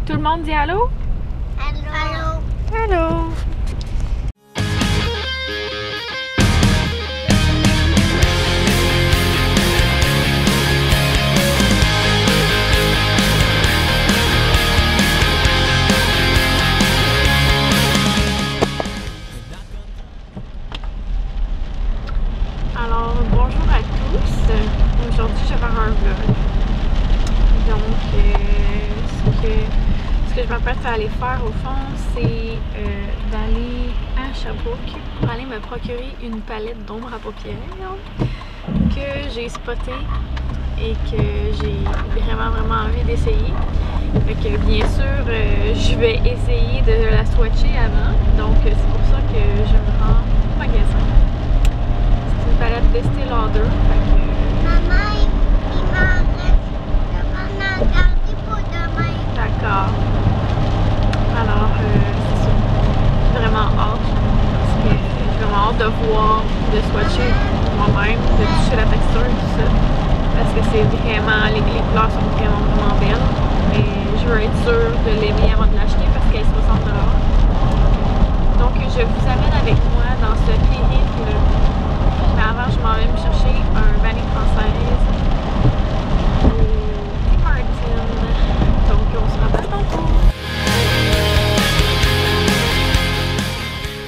Tout le monde dit allô? Allô? Allô? Alors, bonjour à tous. Aujourd'hui, je vais faire un vlog. Donc, ce que je m'apprête à aller faire au fond, c'est d'aller à Sherbrooke pour aller me procurer une palette d'ombre à paupières que j'ai spotée et que j'ai vraiment envie d'essayer. Fait que bien sûr, je vais essayer de la swatcher avant. Donc, c'est pour ça que je me rends au magasin. C'est une palette d'Estée Lauder. Maman, il m'arrête de regarder pour demain. D'accord. Alors, c'est ça. J'ai vraiment hâte. Parce que j'ai vraiment hâte de voir, de swatcher moi-même, de toucher la texture et tout ça. Parce que c'est vraiment, les couleurs sont vraiment belles. Mais je veux être sûre de l'aimer avant de l'acheter parce qu'elle est 60 $. Donc, je vous amène avec moi dans ce périple. Mais avant, je m'en vais me chercher un vanille française au Tim Martin. Donc, on se reparle tantôt.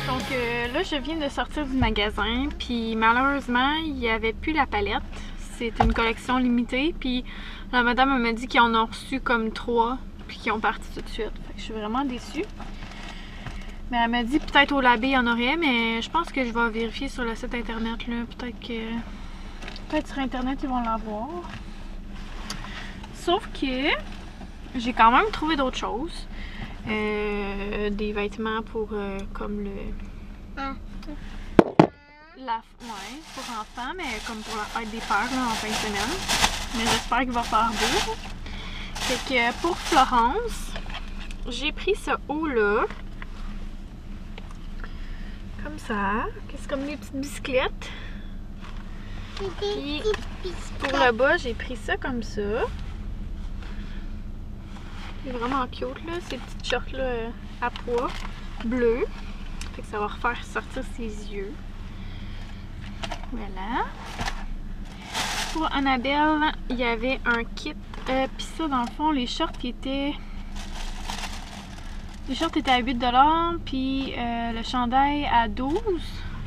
Donc, là, je viens de sortir du magasin. Puis, malheureusement, il n'y avait plus la palette. C'est une collection limitée. Puis, la madame m'a dit qu'ils en ont reçu comme 3. Puis, qu'ils ont parti tout de suite. Fait que je suis vraiment déçue. Mais elle m'a dit peut-être au labé il y en aurait, mais je pense que je vais vérifier sur le site internet là. Peut-être sur internet ils vont l'avoir. Sauf que j'ai quand même trouvé d'autres choses. Des vêtements pour comme le. Ouais, pour enfants, mais comme pour la fête des pères là, en fin de semaine. Mais j'espère qu'il va faire beau. Fait que pour Florence, j'ai pris ce haut là. Comme ça, c'est comme des petites bicyclettes. Puis pour le bas, j'ai pris ça comme ça. C'est vraiment cute là, ces petites shorts là à pois bleu. Fait que ça va refaire sortir ses yeux. Voilà. Pour Annabelle, il y avait un kit. Puis ça, dans le fond, les shorts étaient à 8 $, puis le chandail à 12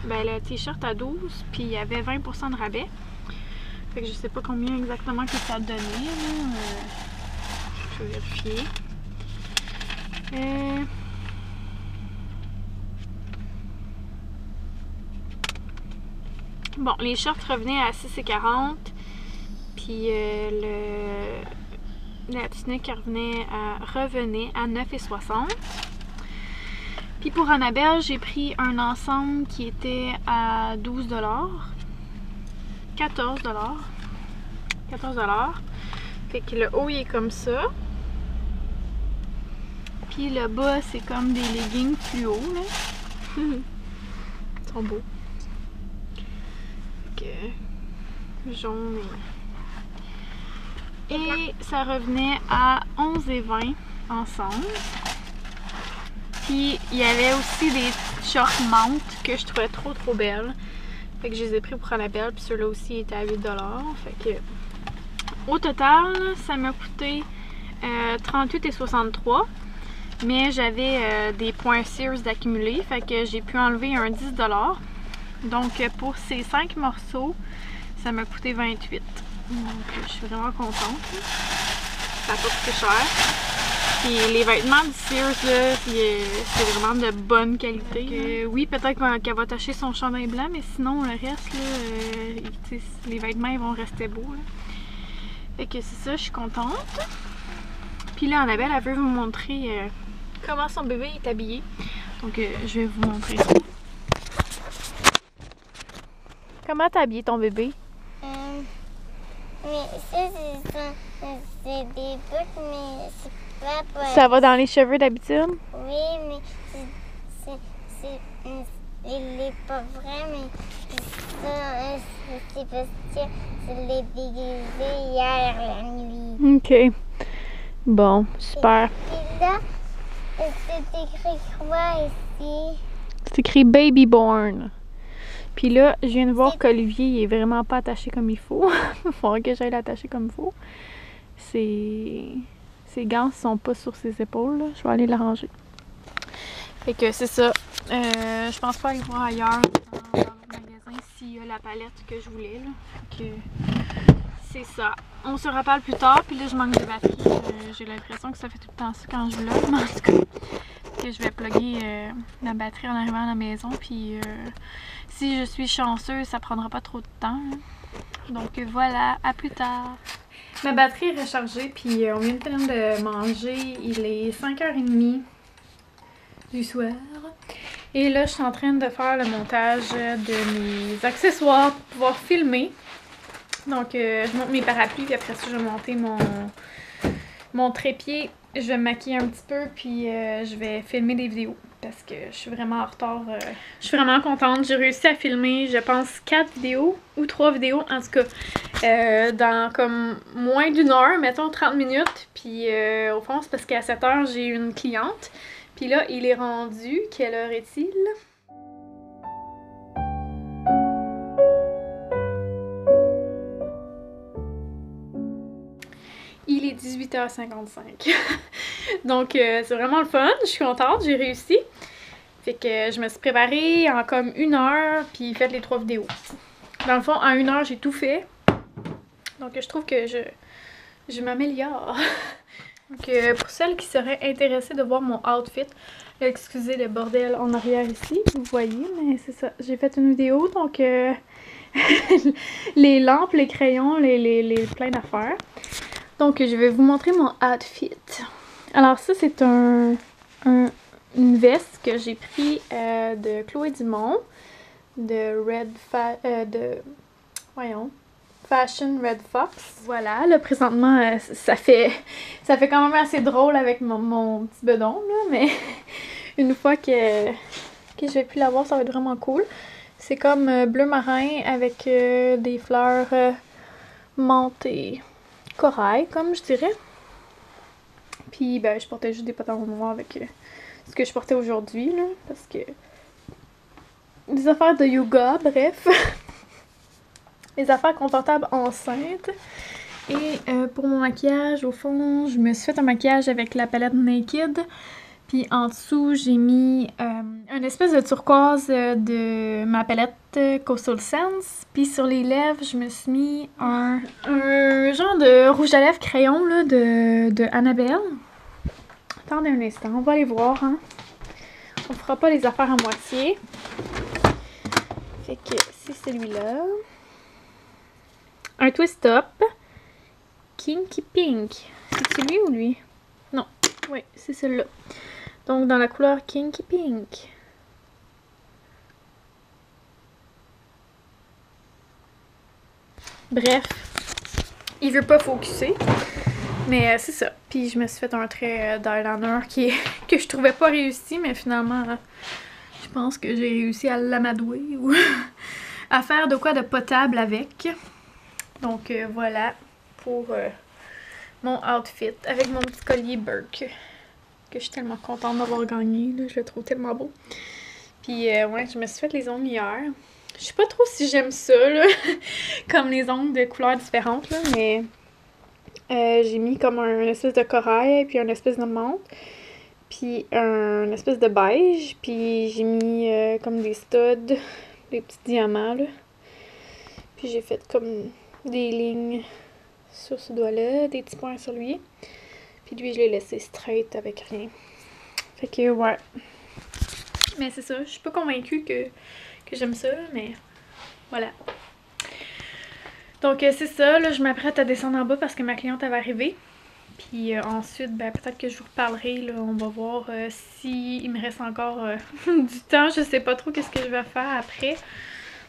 $. Ben, le t-shirt à 12 $, puis il y avait 20% de rabais. Fait que je sais pas combien exactement que ça donnait. Je vais vérifier. Bon, les shorts revenaient à 6,40 $. Puis la tunique revenait à 9,60 $. Puis pour Annabelle, j'ai pris un ensemble qui était à 12 $. 14 $. 14 $. Fait que le haut il est comme ça. Puis le bas c'est comme des leggings plus hauts là. Ils sont beaux. Fait que jaune et ça revenait à 11,20 $ ensemble. Puis il y avait aussi des shorts menthe que je trouvais trop belles. Fait que je les ai pris pour Annabelle. Puis ceux-là aussi étaient à 8 $. Fait que au total, ça m'a coûté 38,63 $. Mais j'avais des points Sears d'accumuler. Fait que j'ai pu enlever un 10 $. Donc pour ces 5 morceaux, ça m'a coûté 28 $. Donc je suis vraiment contente. Ça n'a pas coûté cher. Puis les vêtements du Sears, là, c'est vraiment de bonne qualité. Donc, oui, peut-être qu'elle va tacher son chandail blanc, mais sinon le reste, là, les vêtements ils vont rester beaux. Là. Fait que c'est ça, je suis contente. Puis là, Annabelle, elle veut vous montrer comment son bébé est habillé. Donc je vais vous montrer ça. Comment t'as habillé ton bébé? Mais ça, c'est des boucles, mais c'est pas pour... Ça va dans les cheveux d'habitude? Oui, mais il est pas vrai, mais ça, c'est parce que je l'ai déguisé hier la nuit. Ok. Bon, super. Puis là, c'est écrit quoi ici? C'est écrit Baby Born. Puis là, je viens de voir qu'Olivier il est vraiment pas attaché comme il faut. Il faudrait que j'aille l'attacher comme il faut. Ses gants sont pas sur ses épaules. Là. Je vais aller l'arranger. Fait que c'est ça. Je pense pas aller voir ailleurs dans le magasin s'il y a la palette que je voulais. Là. Fait que c'est ça. On se reparle plus tard. Puis là, je manque de batterie. J'ai l'impression que ça fait tout le temps ça quand je vlog. Mais en tout cas, que je vais plugger la batterie en arrivant à la maison. Puis si je suis chanceuse, ça prendra pas trop de temps. Hein. Donc voilà, à plus tard. Ma batterie est rechargée, puis on vient de manger. Il est 5h30 du soir. Et là, je suis en train de faire le montage de mes accessoires pour pouvoir filmer. Donc, je monte mes parapluies, puis après ça, je vais monter mon trépied. Je vais me maquiller un petit peu, puis je vais filmer des vidéos. Parce que je suis vraiment en retard. Je suis vraiment contente. J'ai réussi à filmer, je pense, 4 vidéos ou 3 vidéos. En tout cas, dans comme moins d'une heure, mettons 30 minutes. Puis au fond, c'est parce qu'à 7 heures, j'ai une cliente. Puis là, il est rendu. Quelle heure est-il? Il est 18h55. Donc, c'est vraiment le fun. Je suis contente, j'ai réussi. Fait que je me suis préparée en comme 1 heure, puis fait les 3 vidéos. Dans le fond, en 1 heure, j'ai tout fait. Donc, je trouve que je m'améliore. Donc, pour celles qui seraient intéressées de voir mon outfit, excusez le bordel en arrière ici, vous voyez, mais c'est ça. J'ai fait une vidéo, donc les lampes, les crayons, les plein d'affaires. Donc, je vais vous montrer mon outfit. Alors, ça, c'est une veste que j'ai pris de Chloé Dumont, de Fashion Red Fox. Voilà, là, présentement, ça fait quand même assez drôle avec mon petit bedon, là, mais une fois que je vais plus l'avoir, ça va être vraiment cool. C'est comme bleu marin avec des fleurs menthe et corail, comme je dirais. Puis, ben, je portais juste des pantalons noirs avec ce que je portais aujourd'hui, là, parce que des affaires de yoga, bref. Les affaires confortables enceintes. Et pour mon maquillage, au fond, je me suis fait un maquillage avec la palette Naked. Puis en dessous, j'ai mis une espèce de turquoise de ma palette Coastal Scents. Puis sur les lèvres, je me suis mis un genre de rouge à lèvres crayon là, de Annabelle. Attendez un instant, on va aller voir. Hein. On fera pas les affaires à moitié. Fait que c'est celui-là. Un twist top. Kinky Pink. C'est celui ou lui? Non. Oui, c'est celui-là. Donc, dans la couleur Kinky Pink. Bref. Il veut pas focuser. Mais c'est ça. Puis, je me suis fait un trait d'eyeliner que je trouvais pas réussi. Mais finalement, je pense que j'ai réussi à l'amadouer. Ou à faire de quoi de potable avec. Donc, voilà. Pour mon outfit. Avec mon petit collier Burke. Que je suis tellement contente d'avoir gagné, là, je le trouve tellement beau. Puis ouais, je me suis fait les ongles hier. Je sais pas trop si j'aime ça, là, comme les ongles de couleurs différentes, là, mais j'ai mis comme un espèce de corail, puis un espèce de menthe, puis un espèce de beige, puis j'ai mis comme des studs, des petits diamants, là. Puis j'ai fait comme des lignes sur ce doigt-là, des petits points sur lui. Puis lui, je l'ai laissé straight avec rien. Fait que, ouais. Mais c'est ça, je suis pas convaincue que j'aime ça, mais voilà. Donc, c'est ça, là, je m'apprête à descendre en bas parce que ma cliente, elle va arriver. Puis ensuite, ben, peut-être que je vous reparlerai, là, on va voir s'il me reste encore du temps. Je sais pas trop qu'est-ce que je vais faire après.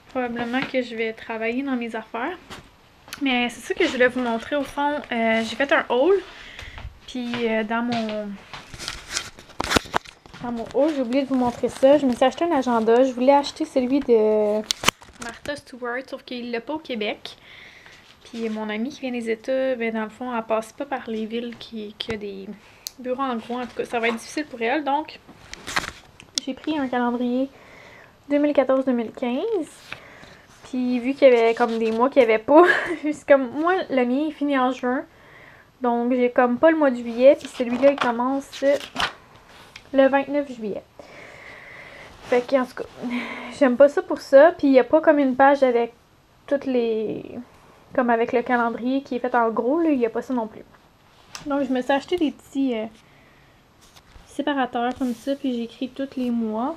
Probablement que je vais travailler dans mes affaires. Mais c'est ça que je voulais vous montrer au fond. J'ai fait un haul. Puis dans mon haul, j'ai oublié de vous montrer ça. Je me suis acheté un agenda. Je voulais acheter celui de Martha Stewart, sauf qu'il l'a pas au Québec. Puis mon amie qui vient des États, ben dans le fond, elle passe pas par les villes qui a des bureau en gros. En tout cas, ça va être difficile pour elle. Donc, j'ai pris un calendrier 2014-2015. Puis vu qu'il y avait comme des mois qu'il n'y avait pas, c'est comme moi, le mien il finit en juin. Donc j'ai comme pas le mois de juillet. Puis celui-là il commence le 29 juillet. Fait que en tout cas, j'aime pas ça pour ça. Puis il n'y a pas comme une page avec toutes les... Comme avec le calendrier qui est fait en gros, là, il n'y a pas ça non plus. Donc je me suis acheté des petits séparateurs comme ça. Puis j'ai écrit tous les mois.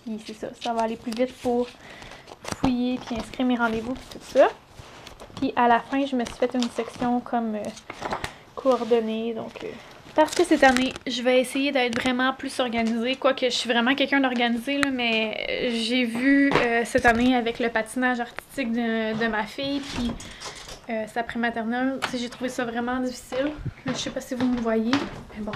Puis c'est ça, ça va aller plus vite pour fouiller puis inscrire mes rendez-vous puis tout ça. Puis à la fin, je me suis fait une section comme coordonnées. Donc, parce que cette année, je vais essayer d'être vraiment plus organisée. Quoique je suis vraiment quelqu'un d'organisé, là, mais j'ai vu cette année avec le patinage artistique de ma fille, puis sa prématernelle, j'ai trouvé ça vraiment difficile. Là, je sais pas si vous me voyez, mais bon.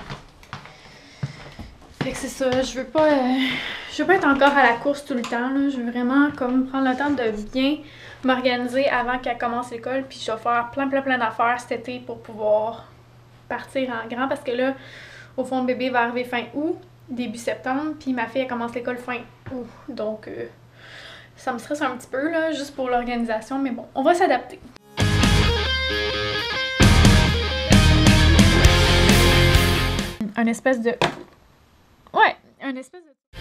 Fait que c'est ça, je veux pas être encore à la course tout le temps, là. Je veux vraiment comme prendre le temps de bien m'organiser avant qu'elle commence l'école, puis je vais faire plein d'affaires cet été pour pouvoir partir en grand, parce que là, au fond, le bébé va arriver fin août, début septembre, puis ma fille, elle commence l'école fin août, donc ça me stresse un petit peu, là, juste pour l'organisation, mais bon, on va s'adapter. Un espèce de... Ouais, un espèce de...